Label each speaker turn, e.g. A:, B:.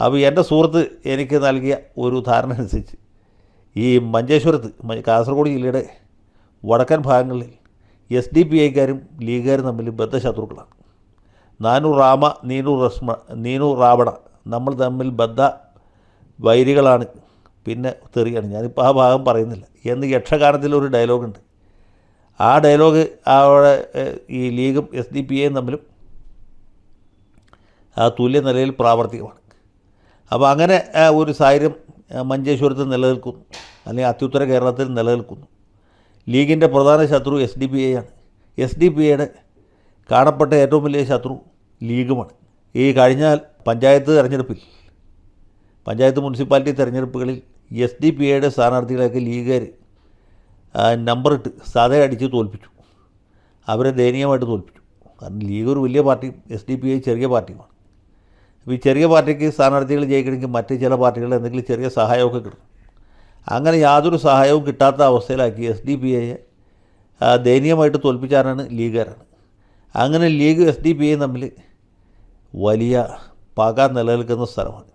A: അപ്പോൾ എൻ്റെ സുഹൃത്ത് എനിക്ക് നൽകിയ ഒരു ധാരണ അനുസരിച്ച് ഈ മഞ്ചേശ്വരത്ത് കാസർഗോഡ് ജില്ലയുടെ വടക്കൻ ഭാഗങ്ങളിൽ SDPIക്കാരും ലീഗുകാരും തമ്മിൽ ബദ്ധശത്രുക്കളാണ്. നീനു റാവണ നമ്മൾ തമ്മിൽ ബദ്ധ വൈരികളാണ്, പിന്നെ തെറിയാണ്. ഞാനിപ്പോൾ ആ ഭാഗം പറയുന്നില്ല എന്ന് യക്ഷഗാനത്തിലൊരു ഡയലോഗുണ്ട്. ആ ഡയലോഗ് അവിടെ ഈ ലീഗും SDPIയും തമ്മിലും തുല്യ നിലയിൽ പ്രാവർത്തികമാണ്. അപ്പോൾ അങ്ങനെ ഒരു സാഹചര്യം മഞ്ചേശ്വരത്ത് നിലനിൽക്കുന്നു, അല്ലെങ്കിൽ അത്യുത്തര കേരളത്തിൽ നിലനിൽക്കുന്നു. ലീഗിൻ്റെ പ്രധാന ശത്രു SDPI ആണ്. SDPIയുടെ കാണപ്പെട്ട ഏറ്റവും വലിയ ശത്രു ലീഗുമാണ്. ഈ കഴിഞ്ഞ പഞ്ചായത്ത് മുനിസിപ്പാലിറ്റി തെരഞ്ഞെടുപ്പുകളിൽ SDPIയുടെ സ്ഥാനാർത്ഥികളെയൊക്കെ ലീഗുകാർ നമ്പറിട്ട് അടിച്ച് തോൽപ്പിച്ചു. അവരെ ദയനീയമായിട്ട് തോൽപ്പിച്ചു. കാരണം ലീഗ് ഒരു വലിയ പാർട്ടിയും SDPI ചെറിയ പാർട്ടിയുമാണ്. അപ്പോൾ ഈ ചെറിയ പാർട്ടിക്ക് സ്ഥാനാർത്ഥികൾ ജയിക്കണമെങ്കിൽ മറ്റ് ചില പാർട്ടികളുടെ എന്തെങ്കിലും ചെറിയ സഹായമൊക്കെ കിട്ടും. അങ്ങനെ യാതൊരു സഹായവും കിട്ടാത്ത അവസ്ഥയിലാക്കി SDPIയെ ദയനീയമായിട്ട് തോൽപ്പിച്ചാരാണ് ലീഗുകാരാണ്. അങ്ങനെ ലീഗ് SDPIയും തമ്മിൽ വലിയ പക നിലനിൽക്കുന്ന സ്ഥലമാണ്.